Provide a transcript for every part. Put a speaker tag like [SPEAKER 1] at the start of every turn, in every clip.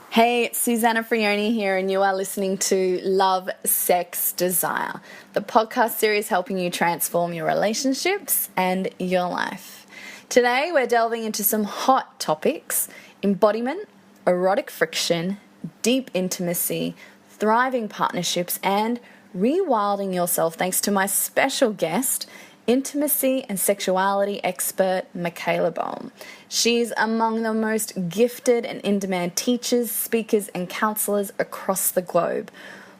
[SPEAKER 1] Hey, it's Susana Frioni here, and you are listening to Love, Sex, Desire, the podcast series helping you transform your relationships and your life. Today, we're delving into some hot topics: embodiment, erotic friction, deep intimacy, thriving partnerships, and rewilding yourself, thanks to my special guest, intimacy and sexuality expert Michaela Boehm. She's among the most gifted and in-demand teachers, speakers, and counselors across the globe.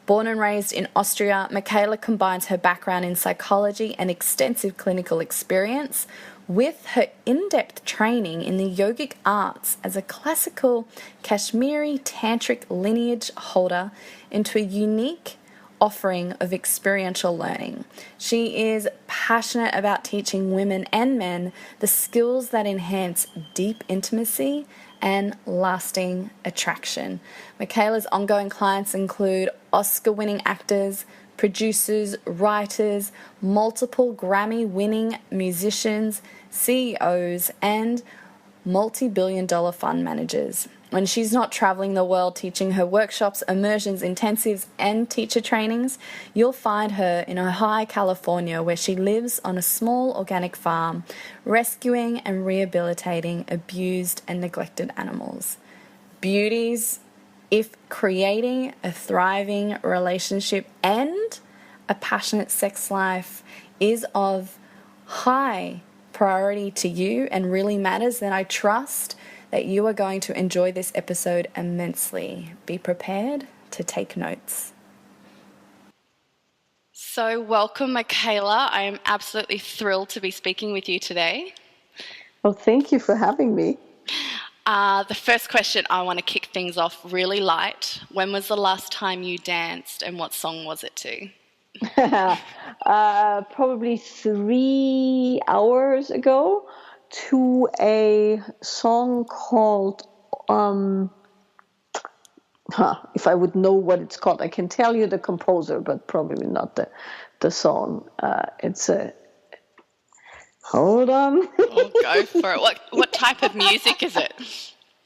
[SPEAKER 1] Born and raised in Austria, Michaela combines her background in psychology and extensive clinical experience with her in-depth training in the yogic arts as a classical Kashmiri tantric lineage holder into a unique offering of experiential learning. She is passionate about teaching women and men the skills that enhance deep intimacy and lasting attraction. Michaela's ongoing clients include Oscar-winning actors, producers, writers, multiple Grammy-winning musicians, CEOs, and multi-billion-dollar fund managers. When she's not traveling the world teaching her workshops, immersions, intensives, and teacher trainings, you'll find her in Ojai, California, where she lives on a small organic farm, rescuing and rehabilitating abused and neglected animals. Beauties, if creating a thriving relationship and a passionate sex life is of high priority to you and really matters, then I trust that you are going to enjoy this episode immensely. Be prepared to take notes. So welcome, Michaela. I am absolutely thrilled to be speaking with you today.
[SPEAKER 2] Well, thank you for having me.
[SPEAKER 1] The first question, I want to kick things off really light. When was the last time you danced, and what song was it to?
[SPEAKER 2] Probably 3 hours ago, to a song called, if I would know what it's called, I can tell you the composer, but probably not the song. Hold on.
[SPEAKER 1] Oh, go for it. What type of music is it?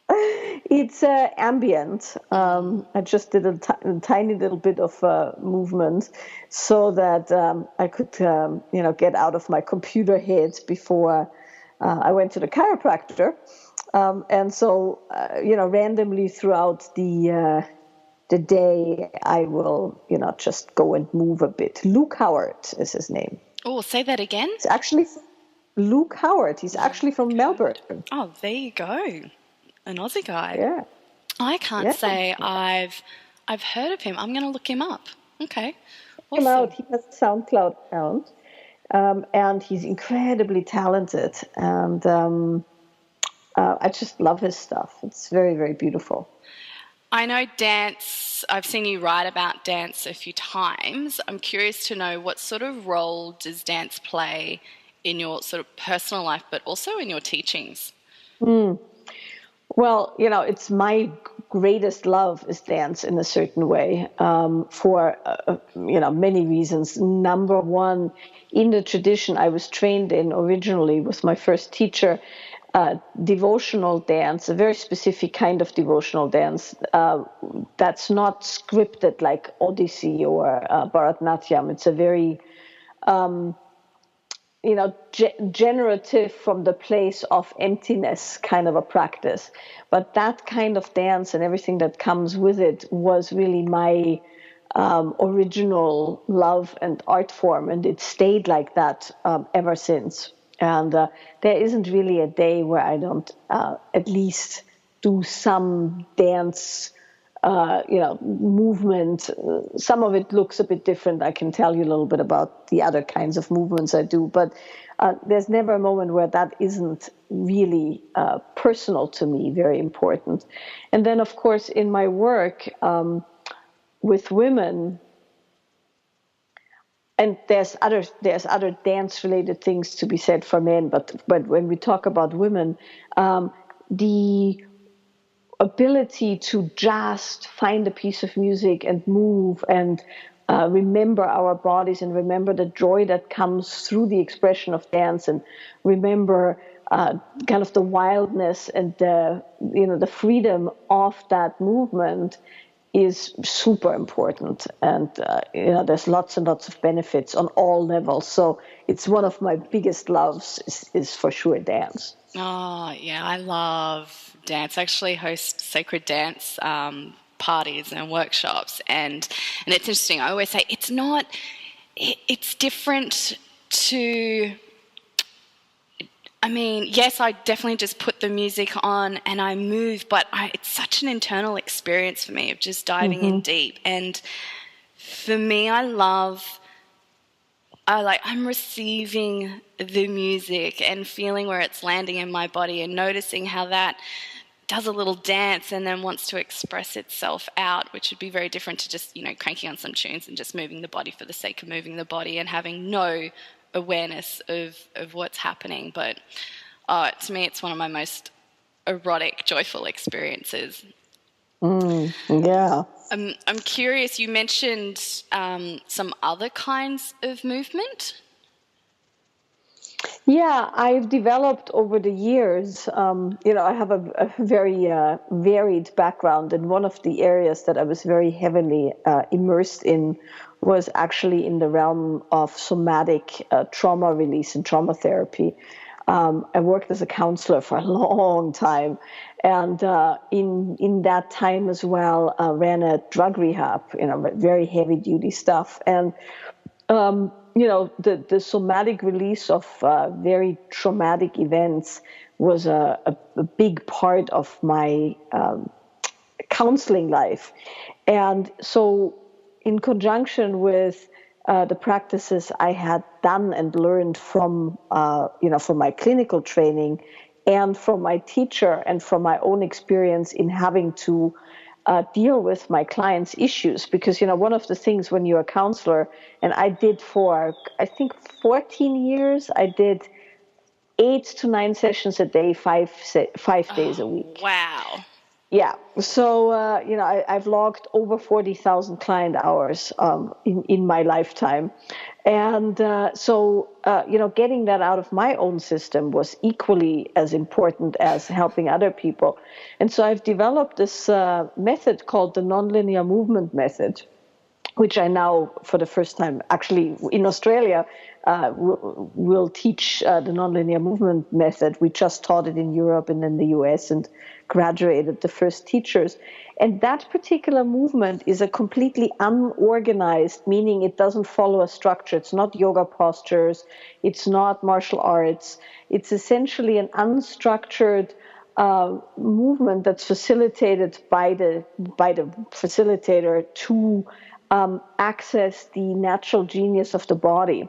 [SPEAKER 2] It's ambient. I just did a tiny little bit of movement so that I could, get out of my computer head before I went to the chiropractor. And so, randomly throughout the day, I will, just go and move a bit. Luke Howard is his name.
[SPEAKER 1] Oh, say that again.
[SPEAKER 2] It's actually Luke Howard. He's actually from Melbourne.
[SPEAKER 1] Oh, there you go. An Aussie guy.
[SPEAKER 2] Yeah.
[SPEAKER 1] I can't say I've heard of him. I'm going to look him up. Okay.
[SPEAKER 2] Awesome. Him out. He has a SoundCloud account, and he's incredibly talented. And I just love his stuff. It's very, very beautiful.
[SPEAKER 1] I know dance. I've seen you write about dance a few times. I'm curious to know, what sort of role does dance play in your sort of personal life, but also in your teachings?
[SPEAKER 2] Well, it's my greatest love is dance in a certain way, for, many reasons. Number one, in the tradition I was trained in originally with my first teacher, devotional dance, a very specific kind of devotional dance, that's not scripted like Odyssey or Bharatanatyam. It's a very generative from the place of emptiness kind of a practice. But that kind of dance and everything that comes with it was really my original love and art form. And it stayed like that ever since. And there isn't really a day where I don't at least do some dance movement. Some of it looks a bit different. I can tell you a little bit about the other kinds of movements I do, but there's never a moment where that isn't really personal to me, very important. And then, of course, in my work with women, and there's other dance-related things to be said for men, but when we talk about women, the ability to just find a piece of music and move and remember our bodies and remember the joy that comes through the expression of dance and remember kind of the wildness and the freedom of that movement is super important. And there's lots and lots of benefits on all levels. So it's one of my biggest loves is for sure dance.
[SPEAKER 1] Oh, yeah, I love dance. I actually host sacred dance parties and workshops, and it's interesting. I always say it's different to. I mean, yes, I definitely just put the music on and I move, but it's such an internal experience for me of just diving in deep. And for me, I'm receiving the music and feeling where it's landing in my body and noticing how that does a little dance and then wants to express itself out, which would be very different to just, cranking on some tunes and just moving the body for the sake of moving the body and having no awareness of what's happening. But to me, it's one of my most erotic, joyful experiences.
[SPEAKER 2] Yeah.
[SPEAKER 1] I'm curious, you mentioned some other kinds of movement.
[SPEAKER 2] Yeah, I've developed over the years, I have a very varied background, and one of the areas that I was very heavily immersed in was actually in the realm of somatic trauma release and trauma therapy. I worked as a counselor for a long time, and in that time as well, ran a drug rehab, very heavy duty stuff, and the somatic release of very traumatic events was a big part of my counseling life. And so in conjunction with the practices I had done and learned from my clinical training and from my teacher and from my own experience in having to deal with my clients' issues, because one of the things when you're a counselor, and I did for I think 14 years, I did 8 to 9 sessions a day, 5 days a week.
[SPEAKER 1] Wow.
[SPEAKER 2] Yeah, so I've logged over 40,000 client hours in my lifetime, and so getting that out of my own system was equally as important as helping other people, and so I've developed this method called the NonLinear movement method, which I now, for the first time, actually in Australia, will teach the nonlinear movement method. We just taught it in Europe and in the US and graduated the first teachers. And that particular movement is a completely unorganized, meaning it doesn't follow a structure. It's not yoga postures. It's not martial arts. It's essentially an unstructured movement that's facilitated by the facilitator to access the natural genius of the body.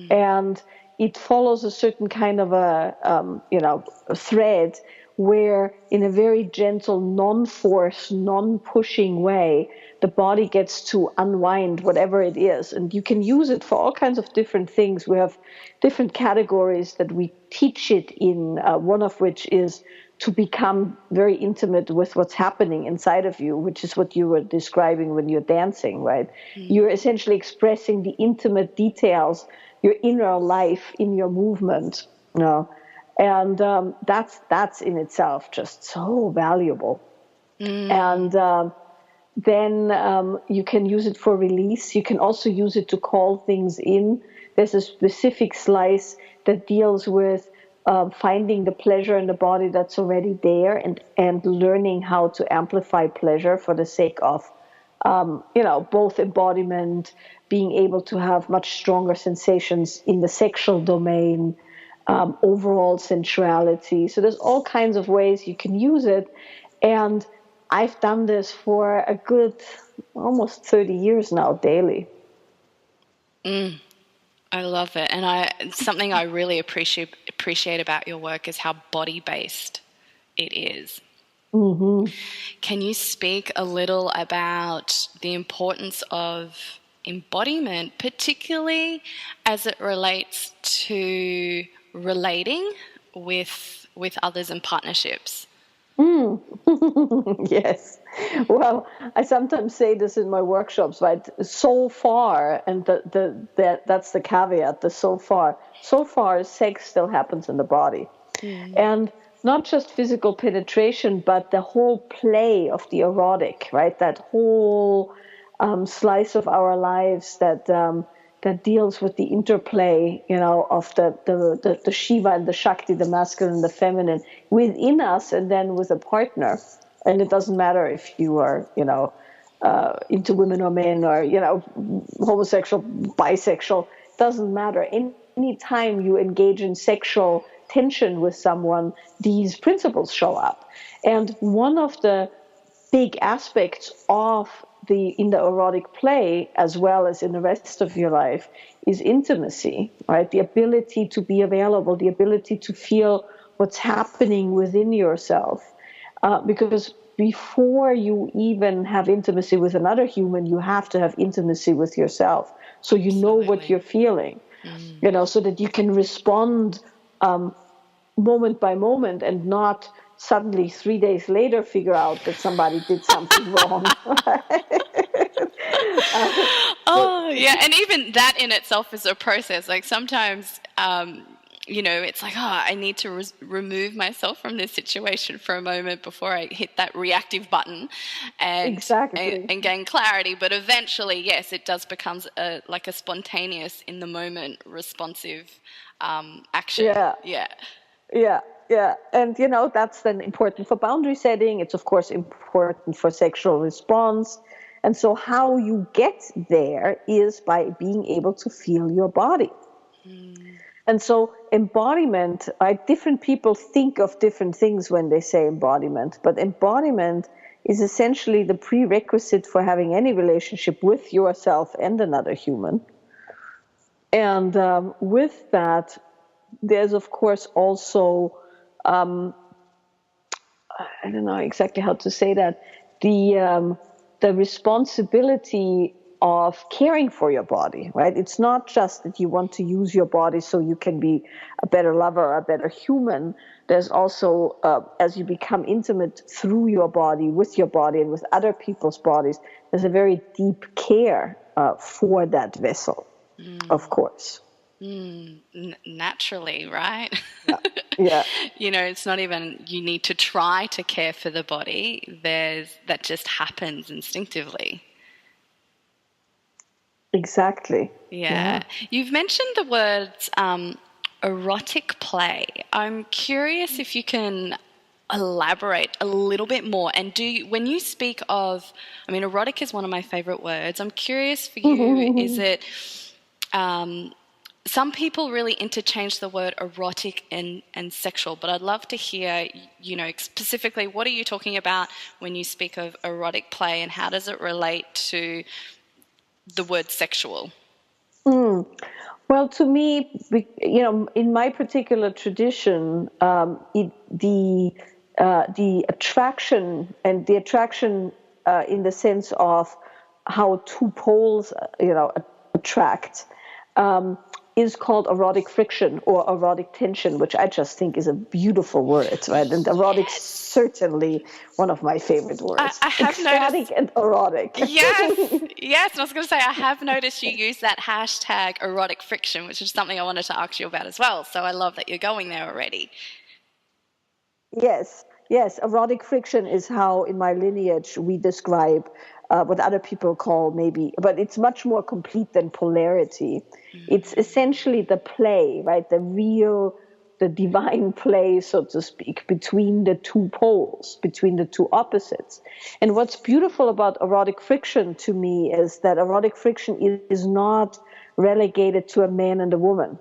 [SPEAKER 2] And it follows a certain kind of a thread where in a very gentle, non-force, non-pushing way, the body gets to unwind whatever it is. And you can use it for all kinds of different things. We have different categories that we teach it in, one of which is to become very intimate with what's happening inside of you, which is what you were describing when you're dancing, right? You're essentially expressing the intimate details, your inner life in your movement, and that's in itself just so valuable. And then you can use it for release. You can also use it to call things in. There's a specific slice that deals with finding the pleasure in the body that's already there, and learning how to amplify pleasure for the sake of both embodiment, being able to have much stronger sensations in the sexual domain, overall sensuality. So there's all kinds of ways you can use it. And I've done this for a good almost 30 years now, daily.
[SPEAKER 1] I love it. And something I really appreciate about your work is how body-based it is.
[SPEAKER 2] Mm-hmm.
[SPEAKER 1] Can you speak a little about the importance of embodiment, particularly as it relates to relating with others and partnerships?
[SPEAKER 2] Yes. Well, I sometimes say this in my workshops, right? So far, and that's the caveat, so far, sex still happens in the body. And not just physical penetration, but the whole play of the erotic, right? That whole slice of our lives that deals with the interplay, of the Shiva and the Shakti, the masculine and the feminine within us, and then with a partner. And it doesn't matter if you are, into women or men, or homosexual, bisexual. Doesn't matter. Any time you engage in sexual tension with someone, these principles show up. And one of the big aspects of in the erotic play, as well as in the rest of your life, is intimacy, right? The ability to be available, the ability to feel what's happening within yourself. Because before you even have intimacy with another human, you have to have intimacy with yourself. So you know what you're feeling, so that you can respond moment by moment, and not suddenly 3 days later figure out that somebody did something wrong.
[SPEAKER 1] Oh, yeah. And even that in itself is a process. Like sometimes, it's like, I need to remove myself from this situation for a moment before I hit that reactive button and gain clarity. But eventually, yes, it does become like a spontaneous, in the moment, responsive action.
[SPEAKER 2] Yeah. And, that's then important for boundary setting. It's, of course, important for sexual response. And so how you get there is by being able to feel your body. And so embodiment, different people think of different things when they say embodiment, but embodiment is essentially the prerequisite for having any relationship with yourself and another human. And with that, there's, of course, also, I don't know exactly how to say that, the responsibility of caring for your body, right? It's not just that you want to use your body so you can be a better lover or a better human. There's also, as you become intimate through your body, with your body and with other people's bodies, there's a very deep care for that vessel, of course.
[SPEAKER 1] Naturally, right?
[SPEAKER 2] Yeah.
[SPEAKER 1] It's not even you need to try to care for the body. That just happens instinctively.
[SPEAKER 2] Exactly.
[SPEAKER 1] Yeah. You've mentioned the words erotic play. I'm curious if you can elaborate a little bit more. And when you speak of, erotic is one of my favorite words. I'm curious for you, is it... some people really interchange the word erotic and sexual, but I'd love to hear, specifically, what are you talking about when you speak of erotic play, and how does it relate to the word sexual?
[SPEAKER 2] Well, to me, in my particular tradition, the attraction, and the attraction in the sense of how two poles, attract, is called erotic friction or erotic tension, which I just think is a beautiful word, right? And erotic is certainly one of my favorite words.
[SPEAKER 1] I have
[SPEAKER 2] ecstatic and erotic.
[SPEAKER 1] Yes. And I was going to say, I have noticed you use that hashtag erotic friction, which is something I wanted to ask you about as well. So I love that you're going there already.
[SPEAKER 2] Yes. Erotic friction is how in my lineage we describe what other people call maybe, but it's much more complete than polarity. It's essentially the play, right? The divine play, so to speak, between the two poles, between the two opposites. And what's beautiful about erotic friction to me is that erotic friction is not relegated to a man and a woman,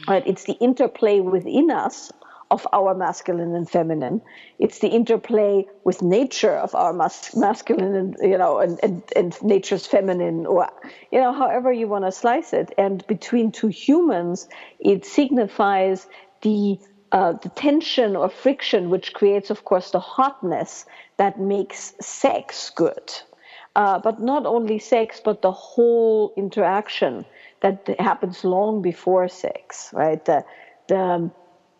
[SPEAKER 2] right? It's the interplay within us of our masculine and feminine. It's the interplay with nature of our masculine and nature's feminine, or however you want to slice it. And between two humans, it signifies the tension or friction, which creates, of course, the hotness that makes sex good. But not only sex, but the whole interaction that happens long before sex, right?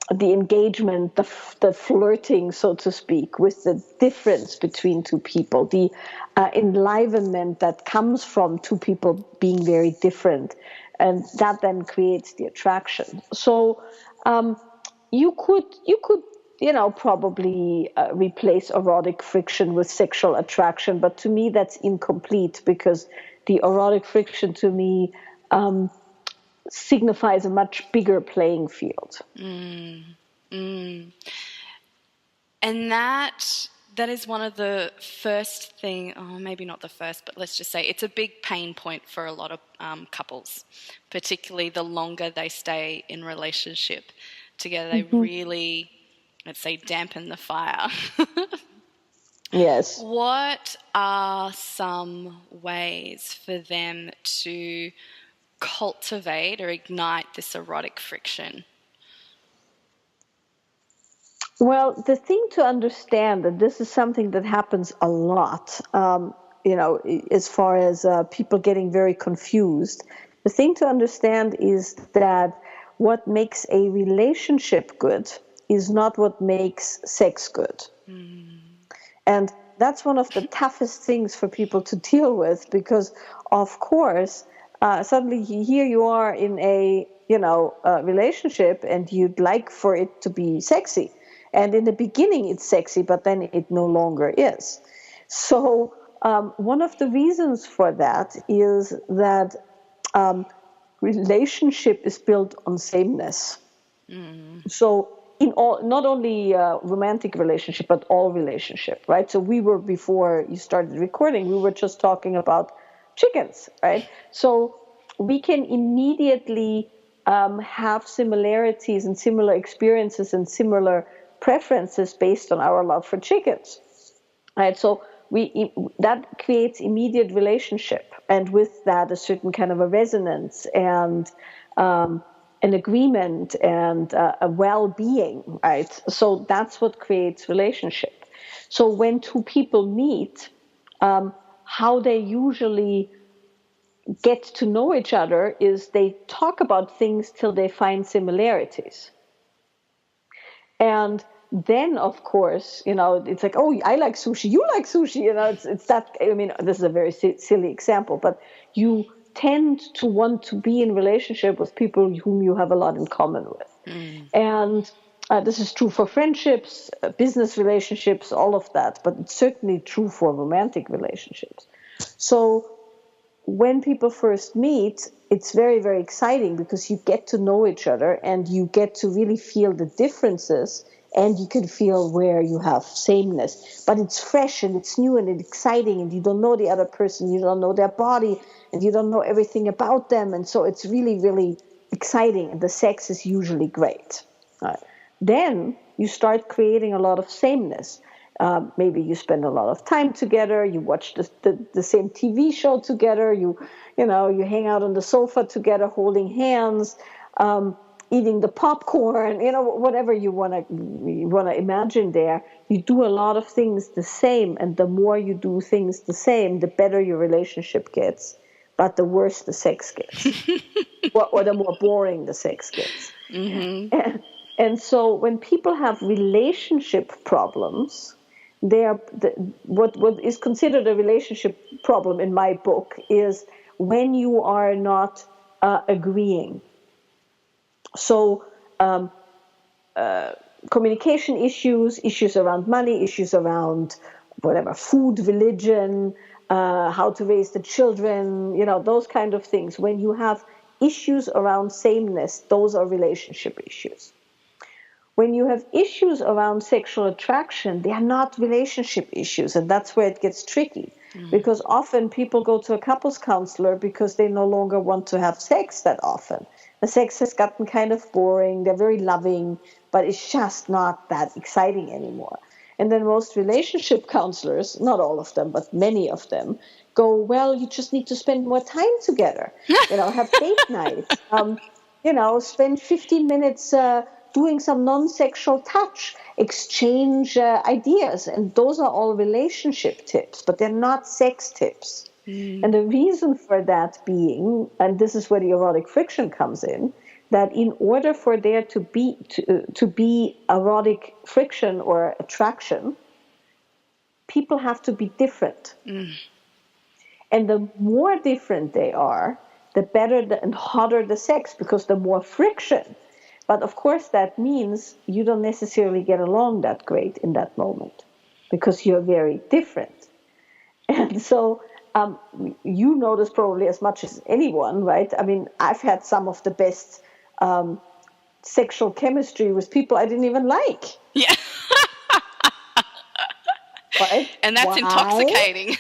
[SPEAKER 2] The engagement, the flirting, so to speak, with the difference between two people, the enlivenment that comes from two people being very different, and that then creates the attraction. So you could probably replace erotic friction with sexual attraction, but to me that's incomplete, because the erotic friction to me signifies a much bigger playing field.
[SPEAKER 1] And that is one of the first thing, oh, maybe not the first, but let's just say it's a big pain point for a lot of couples, particularly the longer they stay in relationship together. They really, let's say, dampen the fire.
[SPEAKER 2] Yes.
[SPEAKER 1] What are some ways for them to cultivate or ignite this erotic friction?
[SPEAKER 2] Well, the thing to understand, that this is something that happens a lot, as far as people getting very confused. The thing to understand is that what makes a relationship good is not what makes sex good. And that's one of the toughest things for people to deal with, because, of course, suddenly here you are in a relationship, and you'd like for it to be sexy. And in the beginning it's sexy, but then it no longer is. So one of the reasons for that is that relationship is built on sameness. So in all, not only romantic relationship, but all relationship, right? So we were, before you started recording, we were just talking about chickens, right? So we can immediately have similarities and similar experiences and similar preferences based on our love for chickens, right? So that creates immediate relationship, and with that a certain kind of a resonance and an agreement and a well-being, right? So that's what creates relationship. So when two people meet, how they usually get to know each other is they talk about things till they find similarities. And then, of course, it's like, oh, I like sushi, you like sushi, it's that, I mean, this is a very silly example, but you tend to want to be in relationship with people whom you have a lot in common with. And this is true for friendships, business relationships, all of that, but it's certainly true for romantic relationships. So when people first meet, it's very, very exciting, because you get to know each other and you get to really feel the differences, and you can feel where you have sameness. But it's fresh and it's new and it's exciting, and you don't know the other person, you don't know their body, and you don't know everything about them. And so it's really, really exciting, and the sex is usually great. Then you start creating a lot of sameness. Maybe you spend a lot of time together. You watch the same TV show together. You hang out on the sofa together, holding hands, eating the popcorn. Whatever you wanna imagine there. You do a lot of things the same, and the more you do things the same, the better your relationship gets, but the worse the sex gets, or the more boring the sex gets. And so when people have relationship problems, what is considered a relationship problem in my book is when you are not agreeing. So communication issues around money, issues around whatever, food, religion, how to raise the children, those kind of things. When you have issues around sameness, those are relationship issues. When you have issues around sexual attraction, they are not relationship issues, and that's where it gets tricky. Because often people go to a couples counselor because they no longer want to have sex that often. The sex has gotten kind of boring, they're very loving, but it's just not that exciting anymore. And then most relationship counselors, not all of them, but many of them, go, well, you just need to spend more time together, have date nights, spend 15 minutes doing some non-sexual touch, exchange ideas. And those are all relationship tips, but they're not sex tips. And the reason for that being, and this is where the erotic friction comes in, that in order for there to be erotic friction or attraction, people have to be different. And the more different they are, the better and hotter the sex, because the more friction. But of course, that means you don't necessarily get along that great in that moment because you're very different. And so you know this probably as much as anyone, right? I mean, I've had some of the best sexual chemistry with people I didn't even like.
[SPEAKER 1] Yeah.
[SPEAKER 2] Right?
[SPEAKER 1] And that's
[SPEAKER 2] Why?
[SPEAKER 1] intoxicating.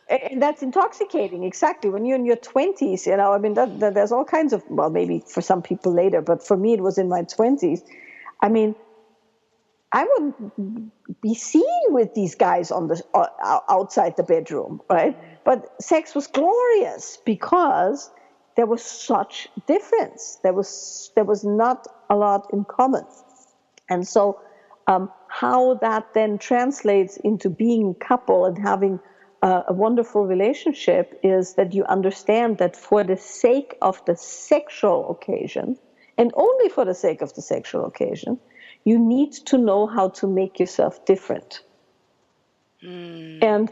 [SPEAKER 2] And that's intoxicating, exactly. When you're in your 20s, I mean, there's all kinds of, well, maybe for some people later, but for me, it was in my 20s. I mean, I wouldn't be seen with these guys on the outside the bedroom, right? But sex was glorious because there was such difference. There was not a lot in common, and so how that then translates into being a couple and having a wonderful relationship is that you understand that for the sake of the sexual occasion, and only for the sake of the sexual occasion, you need to know how to make yourself different. And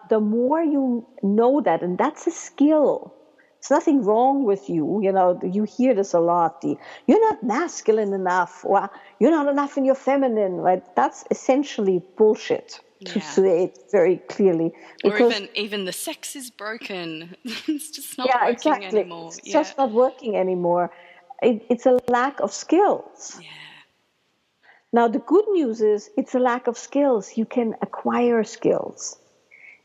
[SPEAKER 2] the more you know that, and that's a skill. There's nothing wrong with you. You hear this a lot. You're not masculine enough, or you're not enough in your feminine, right? That's essentially bullshit, to say it very clearly.
[SPEAKER 1] Because, or even the sex is broken. It's just not working anymore.
[SPEAKER 2] It's just not working anymore. It's a lack of skills.
[SPEAKER 1] Yeah.
[SPEAKER 2] Now, the good news is it's a lack of skills. You can acquire skills.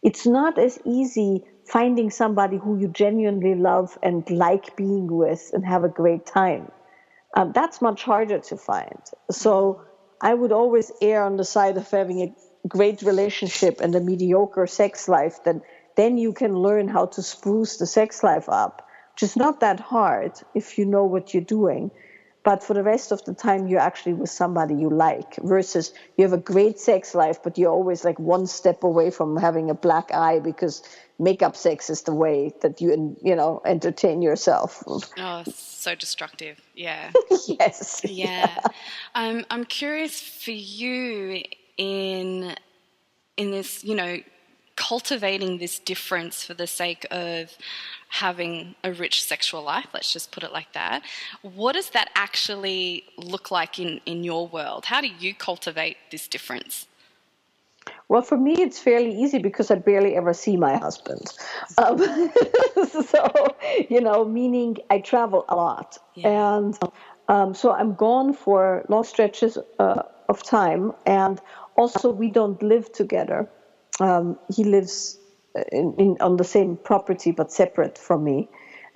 [SPEAKER 2] It's not as easy finding somebody who you genuinely love and like being with and have a great time. That's much harder to find. So I would always err on the side of having a great relationship and a mediocre sex life. Then you can learn how to spruce the sex life up, which is not that hard if you know what you're doing. But for the rest of the time, you're actually with somebody you like, versus you have a great sex life, but you're always like one step away from having a black eye because makeup sex is the way that you entertain yourself.
[SPEAKER 1] Oh, so destructive. Yeah.
[SPEAKER 2] Yes.
[SPEAKER 1] Yeah. I'm curious for you in this, cultivating this difference for the sake of having a rich sexual life, let's just put it like that. What does that actually look like in your world? How do you cultivate this difference?
[SPEAKER 2] Well, for me, it's fairly easy because I barely ever see my husband. So, meaning I travel a lot. Yeah. And so I'm gone for long stretches of time. And also, we don't live together. He lives on the same property, but separate from me.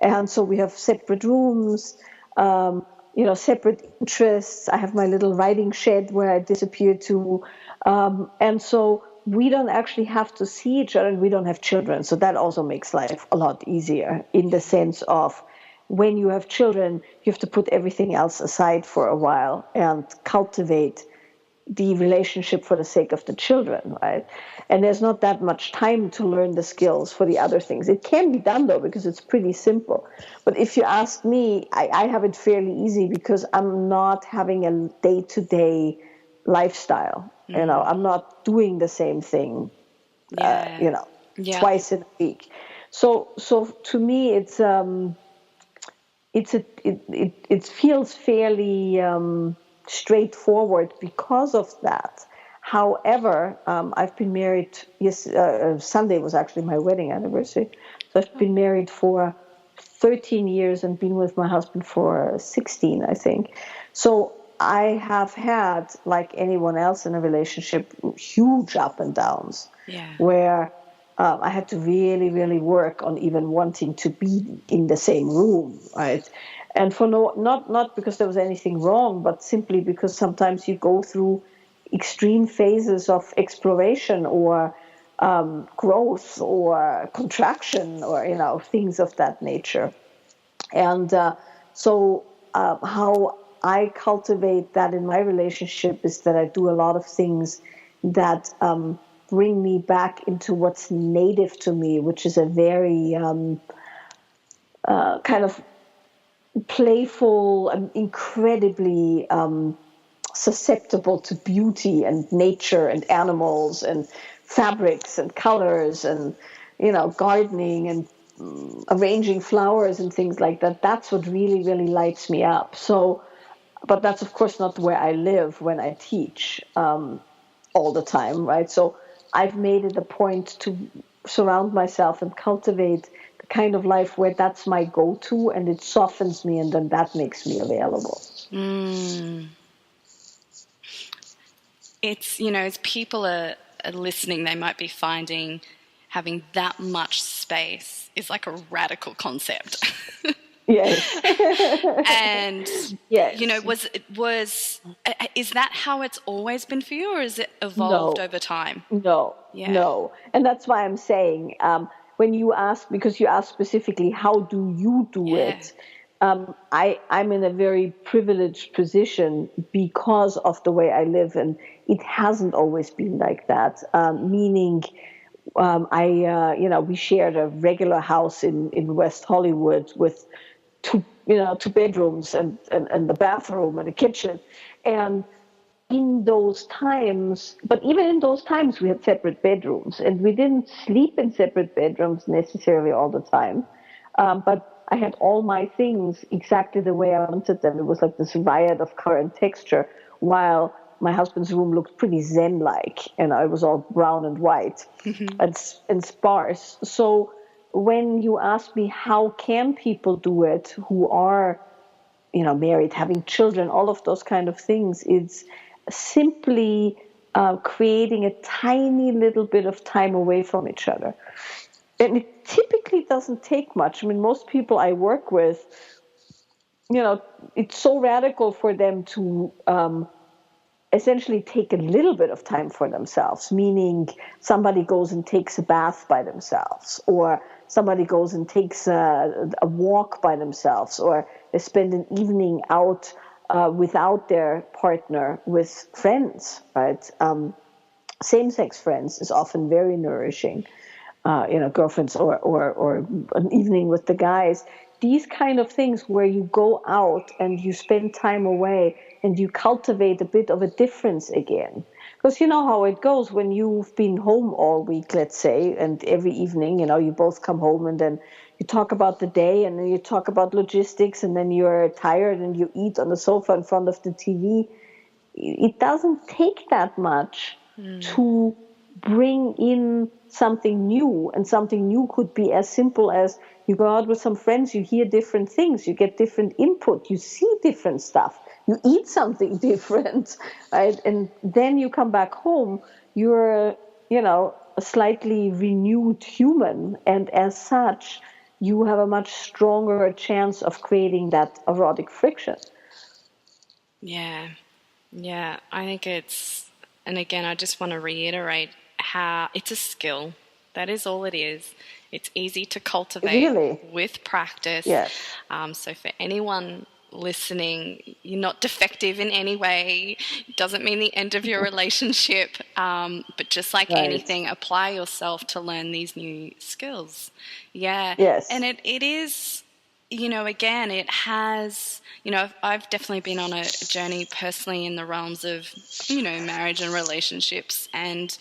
[SPEAKER 2] And so we have separate rooms, separate interests. I have my little writing shed where I disappear to. And so we don't actually have to see each other, and we don't have children. So that also makes life a lot easier in the sense of when you have children, you have to put everything else aside for a while and cultivate the relationship for the sake of the children, right? And there's not that much time to learn the skills for the other things. It can be done, though, because it's pretty simple. But if you ask me, I have it fairly easy because I'm not having a day-to-day lifestyle. Mm-hmm. I'm not doing the same thing, twice in a week. So to me, it feels fairly straightforward because of that. However, I've been married. Yes, Sunday was actually my wedding anniversary. So I've been married for 13 years and been with my husband for 16, I think. So I have had, like anyone else in a relationship, huge up and downs. Yeah. Where I had to really, really work on even wanting to be in the same room, right? And for not because there was anything wrong, but simply because sometimes you go through extreme phases of exploration or growth or contraction or things of that nature. And so how I cultivate that in my relationship is that I do a lot of things that bring me back into what's native to me, which is a very kind of playful and incredibly susceptible to beauty and nature and animals and fabrics and colors and gardening and arranging flowers and things like that, that's what really, really lights me up. So, but that's of course not where I live when I teach all the time, right? So I've made it a point to surround myself and cultivate the kind of life where that's my go-to, and it softens me, and then that makes me available.
[SPEAKER 1] It's, as people are listening, they might be finding having that much space is like a radical concept.
[SPEAKER 2] Yes.
[SPEAKER 1] And,
[SPEAKER 2] Yes.
[SPEAKER 1] is that how it's always been for you, or has it evolved
[SPEAKER 2] No.
[SPEAKER 1] over time?
[SPEAKER 2] No,
[SPEAKER 1] Yeah.
[SPEAKER 2] no. And that's why I'm saying, when you ask, because you asked specifically, how do you do it? I'm in a very privileged position because of the way I live, and it hasn't always been like that. Meaning, we shared a regular house in West Hollywood with two bedrooms and the bathroom and a kitchen. And in those times, but even in those times, we had separate bedrooms, and we didn't sleep in separate bedrooms necessarily all the time. But I had all my things exactly the way I wanted them. It was like this riot of color and texture, while my husband's room looked pretty zen-like, and it was all brown and white and sparse. So when you ask me how can people do it who are married, having children, all of those kind of things, it's simply creating a tiny little bit of time away from each other. And it typically doesn't take much. I mean, most people I work with, it's so radical for them to essentially take a little bit of time for themselves, meaning somebody goes and takes a bath by themselves, or somebody goes and takes a walk by themselves, or they spend an evening out without their partner with friends, right? Same-sex friends is often very nourishing, girlfriends or an evening with the guys. These kind of things where you go out and you spend time away and you cultivate a bit of a difference again. Because you know how it goes when you've been home all week, let's say, and every evening, you both come home and then you talk about the day and then you talk about logistics and then you're tired and you eat on the sofa in front of the TV. It doesn't take that much to bring in something new, and something new could be as simple as you go out with some friends, you hear different things, you get different input, you see different stuff, you eat something different, right? And then you come back home, you're a slightly renewed human, and as such you have a much stronger chance of creating that erotic friction.
[SPEAKER 1] Yeah, I think and again, I just want to reiterate how it's a skill. That is all it is. It's easy to cultivate
[SPEAKER 2] Really?
[SPEAKER 1] with practice.
[SPEAKER 2] Yes.
[SPEAKER 1] So for anyone listening, you're not defective in any way. It doesn't mean the end of your relationship. But just like anything, apply yourself to learn these new skills. Yeah.
[SPEAKER 2] Yes.
[SPEAKER 1] And it is, again, it has, I've definitely been on a journey personally in the realms of, marriage and relationships. And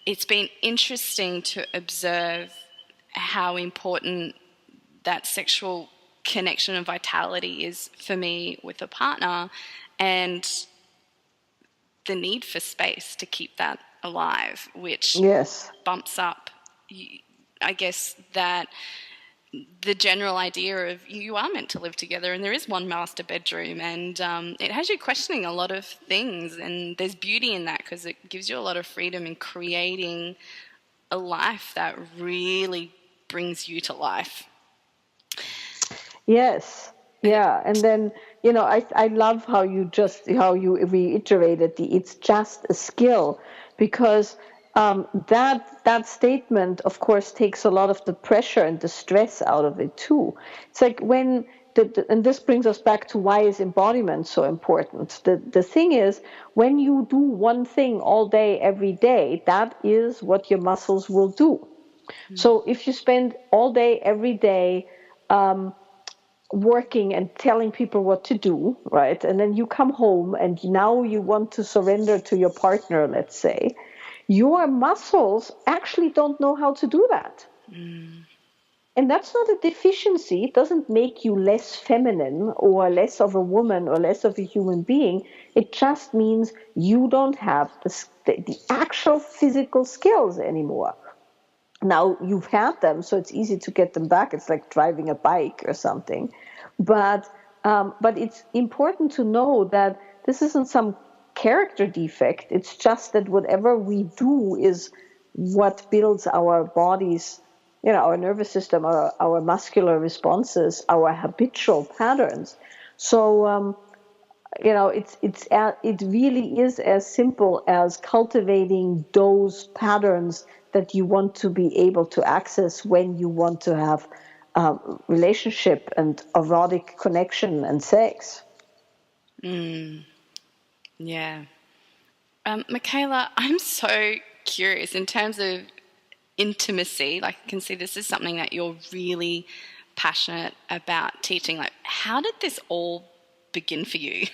[SPEAKER 1] it's been interesting to observe how important that sexual connection and vitality is for me with a partner, and the need for space to keep that alive, which bumps up, I guess, that the general idea of you are meant to live together and there is one master bedroom, and it has you questioning a lot of things, and there's beauty in that because it gives you a lot of freedom in creating a life that really brings you to life.
[SPEAKER 2] Yes. Yeah. And then, I love how you reiterated it's just a skill, because that statement, of course, takes a lot of the pressure and the stress out of it too. It's like when and this brings us back to why is embodiment so important. The thing is, when you do one thing all day, every day, that is what your muscles will do. So if you spend all day, every day, working and telling people what to do, right? And then you come home and now you want to surrender to your partner, let's say, your muscles actually don't know how to do that. And that's not a deficiency. It doesn't make you less feminine or less of a woman or less of a human being. It just means you don't have the actual physical skills anymore. Now you've had them, so it's easy to get them back. It's like driving a bike or something. But it's important to know that this isn't some character defect. It's just that whatever we do is what builds our bodies, our nervous system, our muscular responses, our habitual patterns. So it really is as simple as cultivating those patterns that you want to be able to access when you want to have relationship and erotic connection and sex.
[SPEAKER 1] Yeah. Michaela, I'm so curious in terms of intimacy. Like, I can see this is something that you're really passionate about teaching. Like, how did this all begin for you?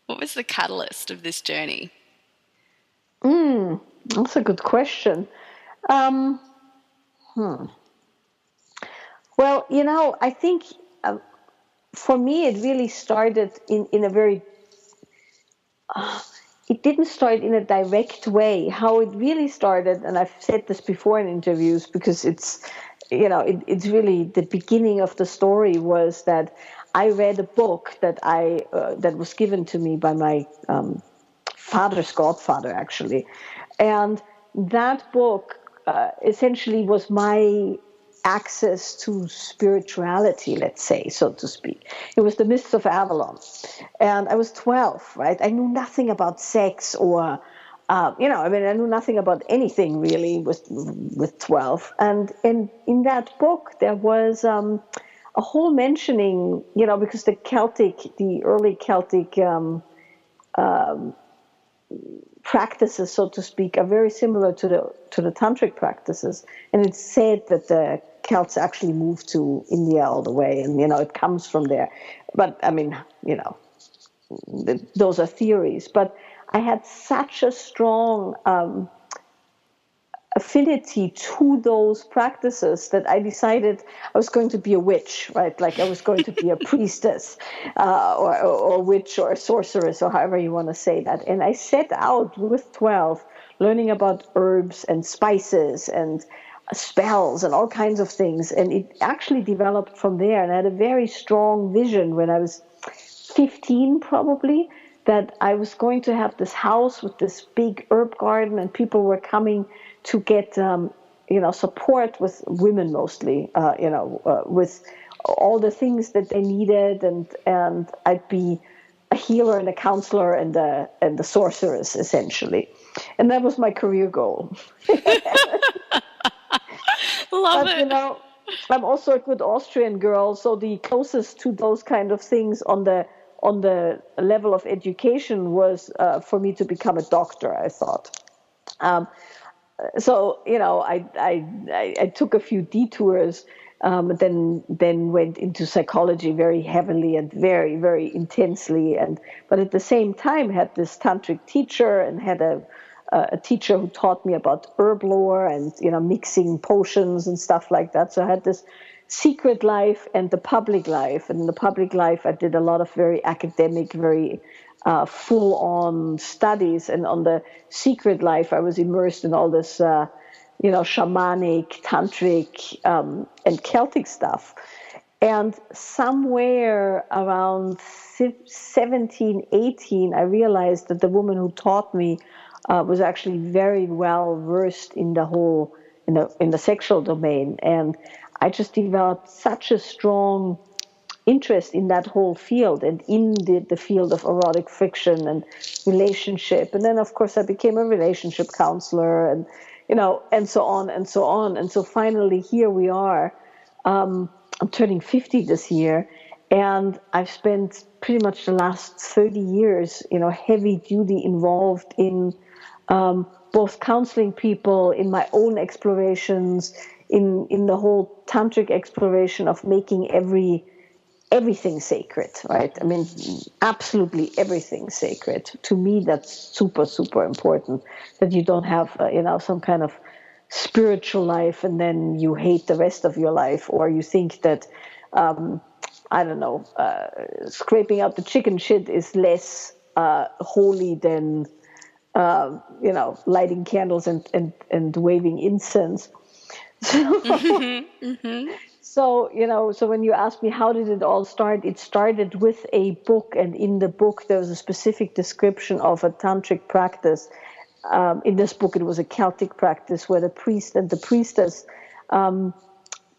[SPEAKER 1] What was the catalyst of this journey?
[SPEAKER 2] That's a good question. Um, Well, I think for me it really started in a very it didn't start in a direct way. How it really started, and I've said this before in interviews because it's really the beginning of the story, was that I read a book that was given to me by my father's godfather, actually. And that book essentially was my access to spirituality, let's say, so to speak. It was The Mists of Avalon. And I was 12, right? I knew nothing about sex or, I knew nothing about anything really with 12. And in that book, there was a whole mentioning, because the early Celtic practices, so to speak, are very similar to the tantric practices, and it's said that the Celts actually moved to India all the way, and it comes from there. But I mean, those are theories. But I had such a strong affinity to those practices that I decided I was going to be a witch, right? Like I was going to be a priestess or witch or a sorceress or however you want to say that. And I set out with 12 learning about herbs and spices and spells and all kinds of things. And it actually developed from there. And I had a very strong vision when I was 15 probably, that I was going to have this house with this big herb garden, and people were coming to get support, with women mostly, with all the things that they needed, and I'd be a healer and a counselor and the sorceress essentially, and that was my career goal.
[SPEAKER 1] Love
[SPEAKER 2] But
[SPEAKER 1] it.
[SPEAKER 2] I'm also a good Austrian girl, so the closest to those kind of things on the level of education was for me to become a doctor, I thought. So I took a few detours, then went into psychology very heavily and very, very intensely, but at the same time had this tantric teacher and had a teacher who taught me about herb lore and mixing potions and stuff like that. So I had this secret life and the public life. And in the public life, I did a lot of very academic, very full-on studies. And on the secret life, I was immersed in all this, shamanic, tantric, and Celtic stuff. And somewhere around 17, 18, I realized that the woman who taught me was actually very well versed in the whole, in the sexual domain. And I just developed such a strong interest in that whole field and in the field of erotic fiction and relationship. And then, of course, I became a relationship counselor and, and so on and so on. And so finally, here we are. I'm turning 50 this year, and I've spent pretty much the last 30 years, heavy duty involved in both counseling people, in my own explorations, in the whole tantric exploration of making everything sacred, right? I mean, absolutely everything sacred. To me, that's super, super important, that you don't have, some kind of spiritual life and then you hate the rest of your life, or you think that, I don't know, scraping out the chicken shit is less holy than, lighting candles and waving incense. So when you ask me how did it all start, it started with a book, and in the book there was a specific description of a tantric practice. In this book, it was a Celtic practice where the priest and the priestess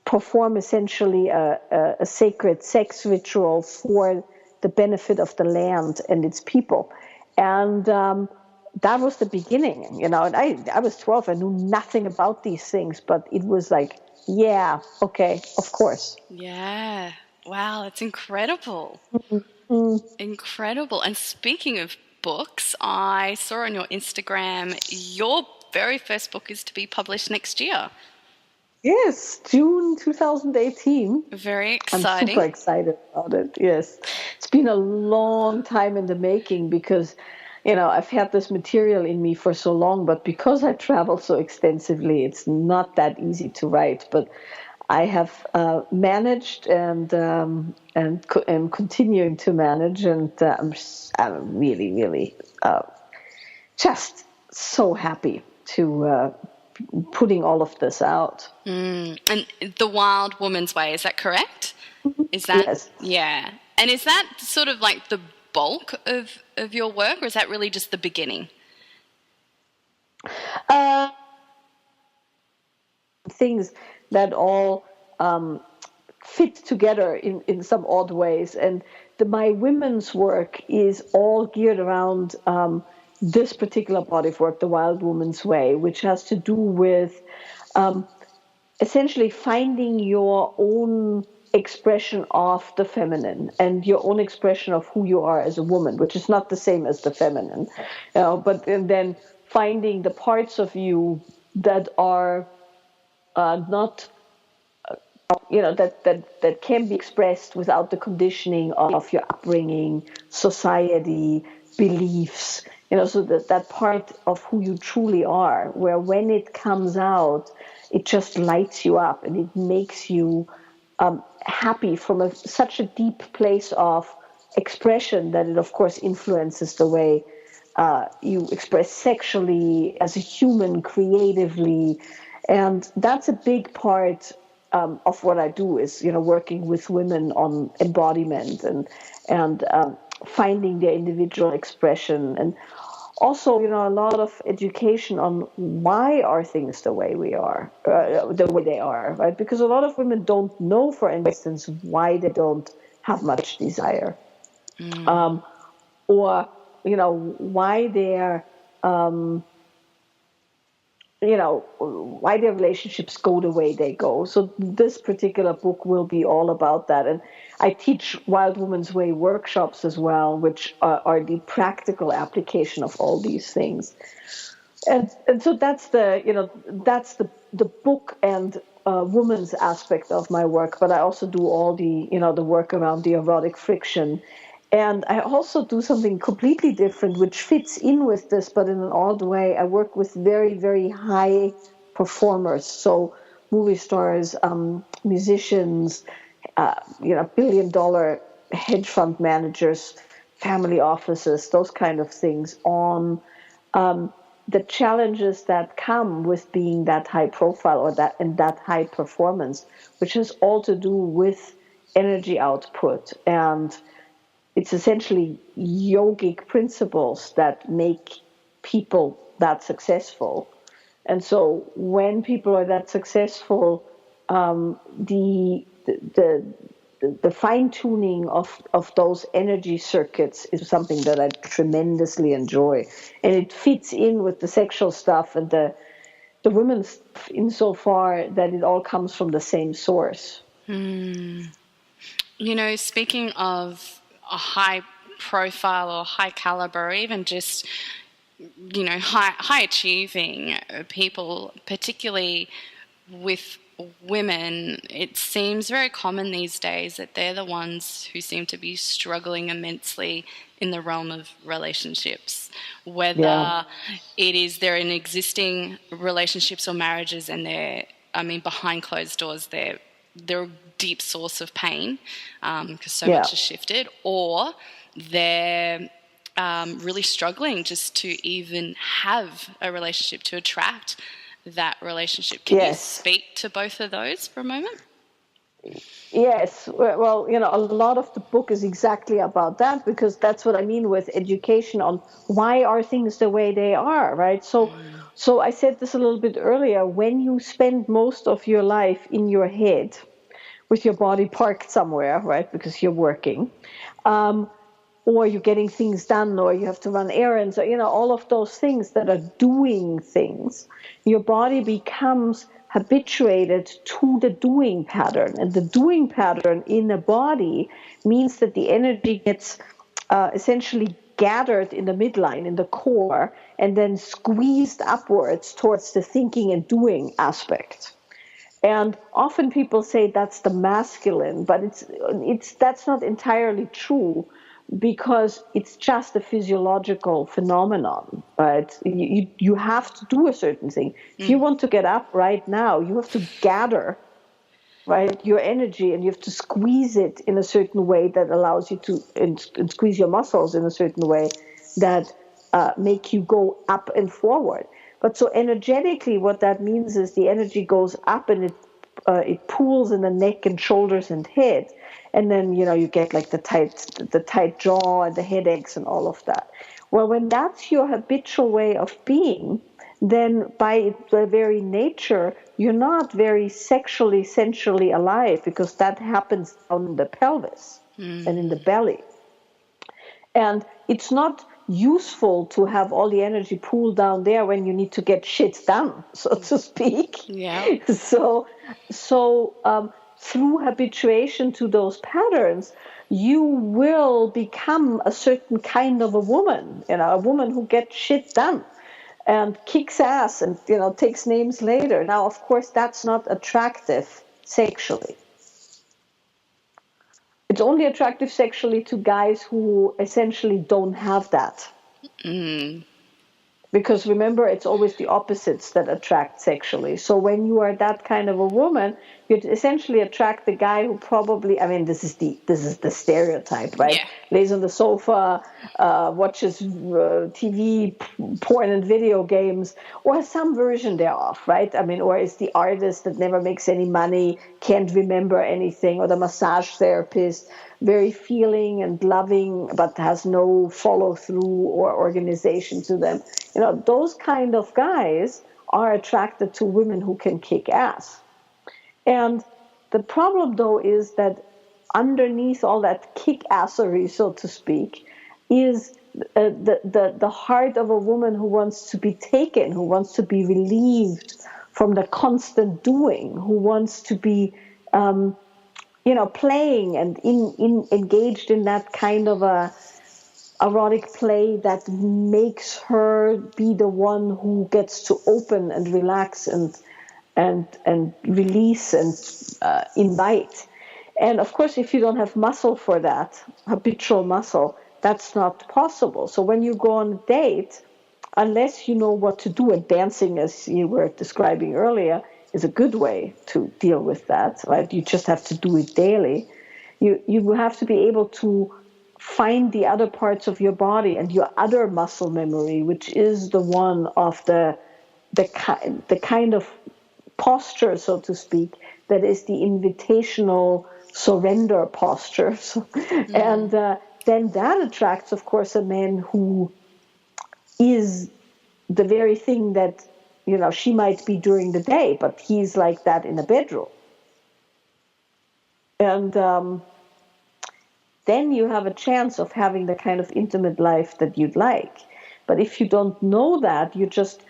[SPEAKER 2] perform essentially a sacred sex ritual for the benefit of the land and its people. And that was the beginning, And I was 12. I knew nothing about these things, but it was like, yeah, okay, of course.
[SPEAKER 1] Yeah. Wow, that's incredible. Incredible. And speaking of books, I saw on your Instagram your very first book is to be published next year.
[SPEAKER 2] Yes, June 2018.
[SPEAKER 1] Very
[SPEAKER 2] I'm
[SPEAKER 1] exciting.
[SPEAKER 2] super excited about it. Yes. It's been a long time in the making because, I've had this material in me for so long, but because I travel so extensively, it's not that easy to write. But I have managed and am continuing to manage, and I'm really, really just so happy to putting all of this out.
[SPEAKER 1] And The Wild Woman's Way, is that correct? Is that,
[SPEAKER 2] Yes.
[SPEAKER 1] yeah. And is that sort of like the bulk of your work, or is that really just the beginning?
[SPEAKER 2] Things that all fit together in some odd ways. And my women's work is all geared around this particular body of work, The Wild Woman's Way, which has to do with essentially finding your own expression of the feminine and your own expression of who you are as a woman, which is not the same as the feminine, but and then finding the parts of you that are not, that can be expressed without the conditioning of your upbringing, society, beliefs, so that part of who you truly are, where when it comes out, it just lights you up and it makes you happy from such a deep place of expression that it, of course, influences the way you express sexually, as a human, creatively. And that's a big part of what I do is, working with women on embodiment and finding their individual expression. And also, a lot of education on why are things the way we are, the way they are, right? Because a lot of women don't know, for instance, why they don't have much desire, or why they're why their relationships go the way they go. So this particular book will be all about that. And I teach Wild Woman's Way workshops as well, which are the practical application of all these things. And so that's the book and woman's aspect of my work. But I also do all the work around the erotic friction. And I also do something completely different, which fits in with this, but in an odd way. I work with very, very high performers, so movie stars, musicians, billion-dollar hedge fund managers, family offices, those kind of things, on the challenges that come with being that high profile or that high performance, which has all to do with energy output. And it's essentially yogic principles that make people that successful. And so when people are that successful, the fine tuning of those energy circuits is something that I tremendously enjoy. And it fits in with the sexual stuff and the women's stuff insofar that it all comes from the same source.
[SPEAKER 1] Speaking of a high profile or high caliber, or even just, high achieving people, particularly
[SPEAKER 3] with women, it seems very common these days that they're the ones who seem to be struggling immensely in the realm of relationships, whether it is they're in existing relationships or marriages and behind closed doors, they're a deep source of pain because so much has shifted, or they're really struggling just to even have a relationship, to attract that relationship. Can you speak to both of those for a moment?
[SPEAKER 2] Yes. Well, a lot of the book is exactly about that, because that's what I mean with education on why are things the way they are, right? So I said this a little bit earlier. When you spend most of your life in your head with your body parked somewhere, right, because you're working, or you're getting things done, or you have to run errands, or, all of those things that are doing things, your body becomes habituated to the doing pattern. And the doing pattern in the body means that the energy gets essentially gathered in the midline, in the core, and then squeezed upwards towards the thinking and doing aspect. And often people say that's the masculine, but that's not entirely true, because it's just a physiological phenomenon, right? You have to do a certain thing. If you want to get up right now, you have to gather, right, your energy, and you have to squeeze it in a certain way that allows you to, and squeeze your muscles in a certain way that make you go up and forward. But so energetically, what that means is the energy goes up, and it pools in the neck and shoulders and head, and then you get like the tight jaw and the headaches and all of that. Well, when that's your habitual way of being, then by the very nature, you're not very sexually, sensually alive, because that happens down in the pelvis and in the belly. And it's not useful to have all the energy pooled down there when you need to get shit done, so to speak.
[SPEAKER 3] Yeah.
[SPEAKER 2] So through habituation to those patterns, you will become a certain kind of a woman, a woman who gets shit done and kicks ass and, takes names later. Now, of course, that's not attractive sexually. It's only attractive sexually to guys who essentially don't have that. Because remember, it's always the opposites that attract sexually. So when you are that kind of a woman, you essentially attract the guy who probably, this is the stereotype, right?
[SPEAKER 3] Yeah.
[SPEAKER 2] Lays on the sofa, watches TV, porn and video games, or some version thereof, right? Or is the artist that never makes any money, can't remember anything, or the massage therapist, very feeling and loving, but has no follow through or organization to them. Those kind of guys are attracted to women who can kick ass. And the problem, though, is that underneath all that kick-assery, so to speak, is the heart of a woman who wants to be taken, who wants to be relieved from the constant doing, who wants to be, playing and engaged in that kind of a erotic play that makes her be the one who gets to open and relax and release and invite. And of course, if you don't have muscle for that, habitual muscle, that's not possible. So when you go on a date, unless you know what to do, and dancing, as you were describing earlier, is a good way to deal with that, right? You just have to do it daily. You have to be able to find the other parts of your body and your other muscle memory, which is the one of the kind of posture, so to speak, that is the invitational surrender posture. And then that attracts, of course, a man who is the very thing that she might be during the day, but he's like that in the bedroom. And then you have a chance of having the kind of intimate life that you'd like. But if you don't know that, you just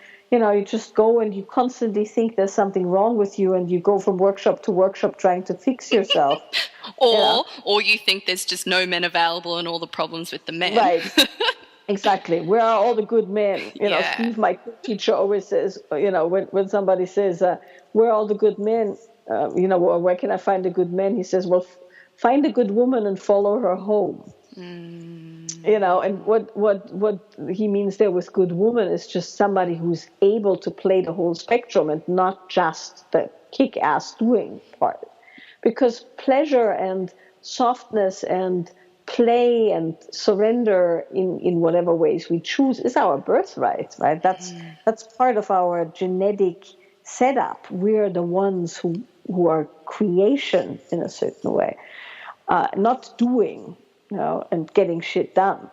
[SPEAKER 2] go and you constantly think there's something wrong with you, and you go from workshop to workshop trying to fix yourself.
[SPEAKER 3] Or you think there's just no men available and all the problems with the men.
[SPEAKER 2] Right. Exactly. Where are all the good men?
[SPEAKER 3] Yeah.
[SPEAKER 2] Steve, my teacher, always says, when somebody says, where are all the good men? Where can I find the good men? He says, well, find a good woman and follow her home. And what he means there with good woman is just somebody who's able to play the whole spectrum and not just the kick-ass doing part. Because pleasure and softness and play and surrender in whatever ways we choose is our birthright, right? That's part of our genetic setup. We're the ones who are creation in a certain way, not doing, and getting shit done.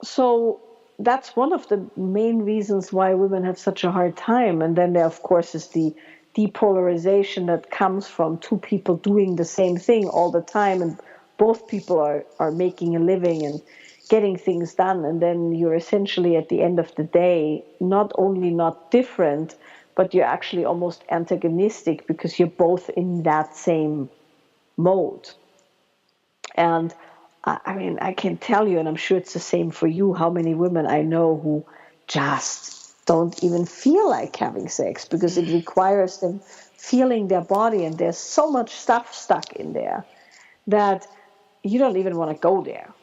[SPEAKER 2] So that's one of the main reasons why women have such a hard time. And then there, of course, is the depolarization that comes from two people doing the same thing all the time, and both people are making a living and getting things done. And then you're essentially, at the end of the day, not only not different, but you're actually almost antagonistic because you're both in that same mode. And I can tell you, and I'm sure it's the same for you, how many women I know who just don't even feel like having sex because it requires them feeling their body, and there's so much stuff stuck in there that you don't even want to go there.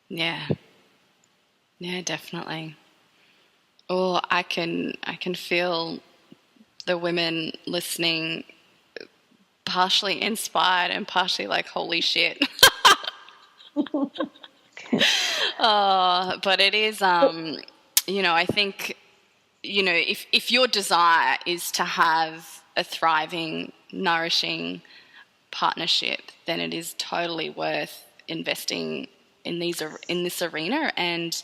[SPEAKER 3] Yeah. Yeah, definitely. Oh, I can feel the women listening partially inspired and partially like, holy shit. But it is, I think, if your desire is to have a thriving, nourishing partnership, then it is totally worth investing in this arena and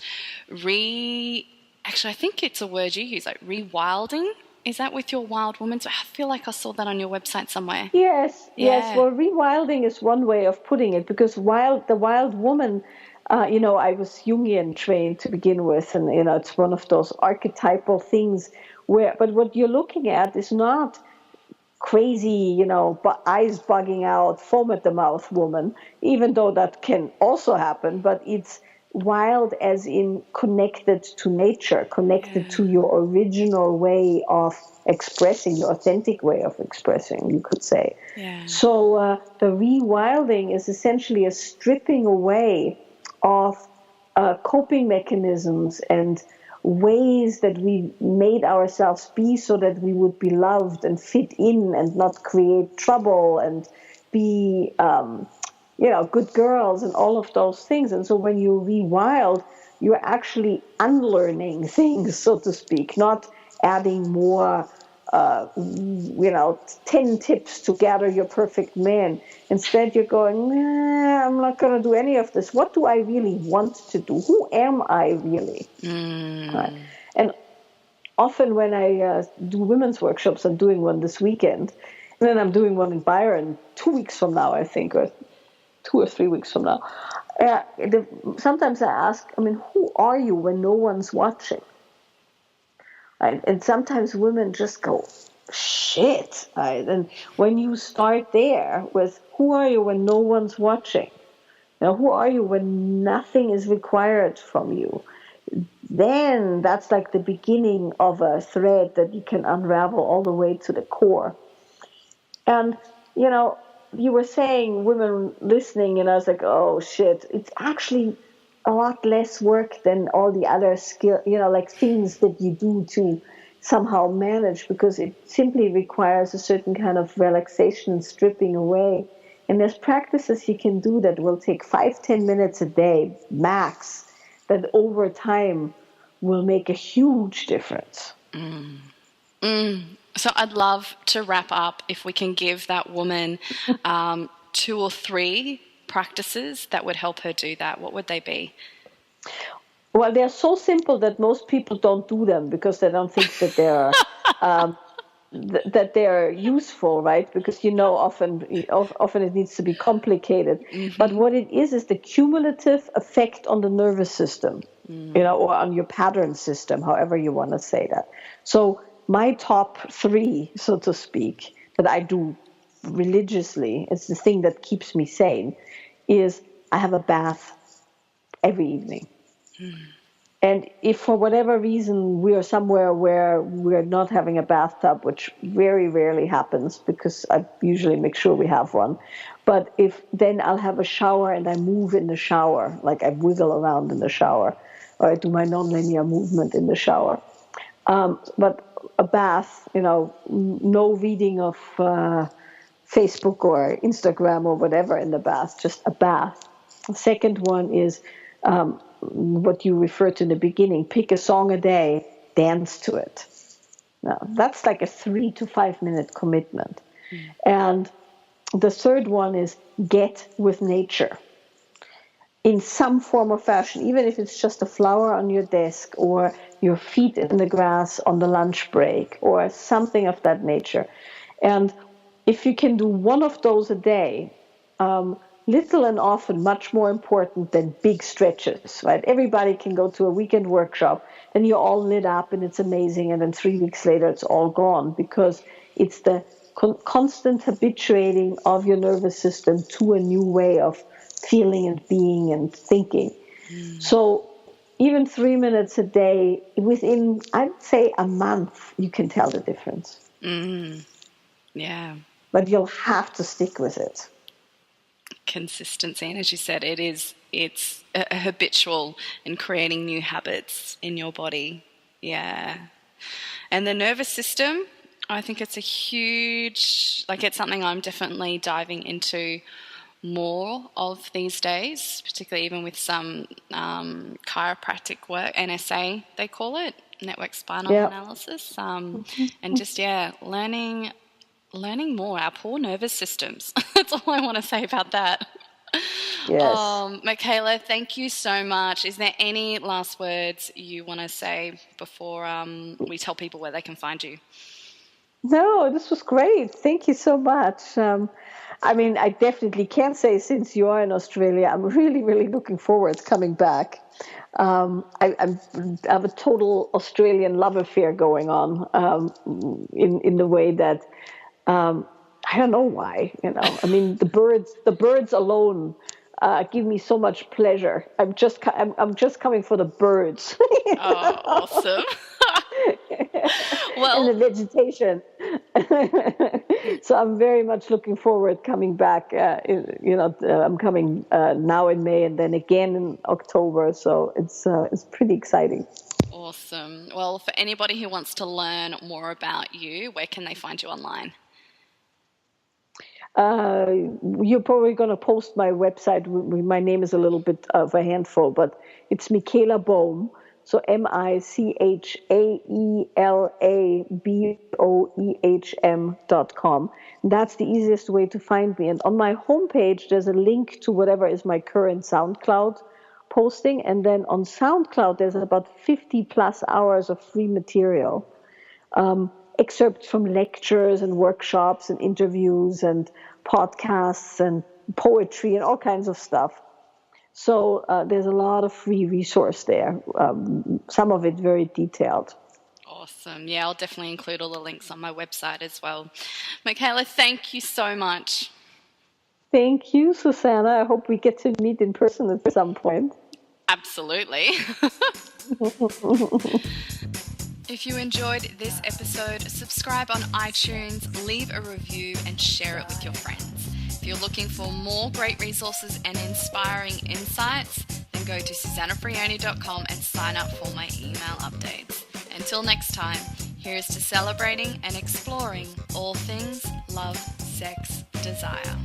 [SPEAKER 3] actually, I think it's a word you use, like rewilding. Is that with your wild woman? So I feel like I saw that on your website somewhere.
[SPEAKER 2] Yes.
[SPEAKER 3] Yeah.
[SPEAKER 2] Well, rewilding is one way of putting it, because the wild woman, I was Jungian trained to begin with, and it's one of those archetypal things but what you're looking at is not crazy, eyes bugging out, foam at the mouth woman, even though that can also happen, but it's wild as in connected to nature, connected to your original way of expressing, your authentic way of expressing, you could say.
[SPEAKER 3] Yeah.
[SPEAKER 2] So the rewilding is essentially a stripping away of coping mechanisms and ways that we made ourselves be so that we would be loved and fit in and not create trouble and be, good girls and all of those things. And so when you rewild, you're actually unlearning things, so to speak, not adding more 10 tips to gather your perfect man. Instead, you're going, nah, I'm not going to do any of this. What do I really want to do? Who am I really? Right. And often when I do women's workshops, I'm doing one this weekend, and then I'm doing one in Byron 2 weeks from now, I think, or 2 or 3 weeks from now. Sometimes I ask, who are you when no one's watching? Right? And sometimes women just go, shit. Right? And when you start there with who are you when no one's watching? Now, who are you when nothing is required from you? Then that's like the beginning of a thread that you can unravel all the way to the core. And, you were saying women listening, and I was like, oh, shit. It's actually a lot less work than all the other like things that you do to somehow manage, because it simply requires a certain kind of relaxation, stripping away. And there's practices you can do that will take 5-10 minutes a day, max, that over time will make a huge difference.
[SPEAKER 3] So I'd love to wrap up if we can give that woman 2 or 3 practices that would help her do that. What would they be?
[SPEAKER 2] Well, they're so simple that most people don't do them because they don't think that they're that they're useful, right? Because often it needs to be complicated. Mm-hmm. But what it is the cumulative effect on the nervous system, or on your pattern system, however you want to say that. So my top 3, so to speak, that I do religiously, it's the thing that keeps me sane, is I have a bath every evening. And if for whatever reason we are somewhere where we're not having a bathtub, which very rarely happens because I usually make sure we have one, but if then I'll have a shower and I move in the shower, like I wiggle around in the shower, or I do my nonlinear movement in the shower. But a bath, no reading of Facebook or Instagram or whatever in the bath, just a bath. The second one is what you referred to in the beginning, pick a song a day, dance to it. Now, that's like a 3 to 5 minute commitment. And the third one is get with nature in some form or fashion, even if it's just a flower on your desk or your feet in the grass on the lunch break or something of that nature. And if you can do one of those a day, little and often much more important than big stretches, right? Everybody can go to a weekend workshop, then you're all lit up and it's amazing, and then 3 weeks later it's all gone because it's the constant habituating of your nervous system to a new way of feeling and being and thinking. So even 3 minutes a day, within, I'd say, a month, you can tell the difference.
[SPEAKER 3] Yeah.
[SPEAKER 2] But you'll have to stick with it.
[SPEAKER 3] Consistency, and as you said, it's a habitual in creating new habits in your body. Yeah. And the nervous system, I think it's a huge, it's something I'm definitely diving into more of these days, particularly even with some chiropractic work, NSA they call it, network spinal analysis, and just learning more our poor nervous systems. That's all I want to say about that.
[SPEAKER 2] Yes.
[SPEAKER 3] Michaela, thank you so much. Is there any last words you want to say before we tell people where they can find you?
[SPEAKER 2] No, this was great. Thank you so much. I definitely can say, since you are in Australia, I'm really, really looking forward to coming back. I have a total Australian love affair going on, in the way that I don't know why. The birds alone give me so much pleasure. I'm just coming for the birds.
[SPEAKER 3] Oh, awesome.
[SPEAKER 2] And the vegetation. So I'm very much looking forward coming back. I'm coming now in May and then again in October. So it's pretty exciting.
[SPEAKER 3] Awesome. Well, for anybody who wants to learn more about you, where can they find you online?
[SPEAKER 2] You're probably going to post my website. My name is a little bit of a handful, but it's Michaela Boehm. So MichaelaBoehm.com. That's the easiest way to find me. And on my homepage, there's a link to whatever is my current SoundCloud posting. And then on SoundCloud, there's about 50 plus hours of free material. Excerpts from lectures and workshops and interviews and podcasts and poetry and all kinds of stuff. So there's a lot of free resource there, some of it very detailed.
[SPEAKER 3] Awesome. Yeah, I'll definitely include all the links on my website as well. Michaela, thank you so much.
[SPEAKER 2] Thank you, Susana. I hope we get to meet in person at some point.
[SPEAKER 3] Absolutely. If you enjoyed this episode, subscribe on iTunes, leave a review, and share it with your friends. If you're looking for more great resources and inspiring insights, then go to susanafrioni.com and sign up for my email updates. Until next time, here's to celebrating and exploring all things love, sex, desire.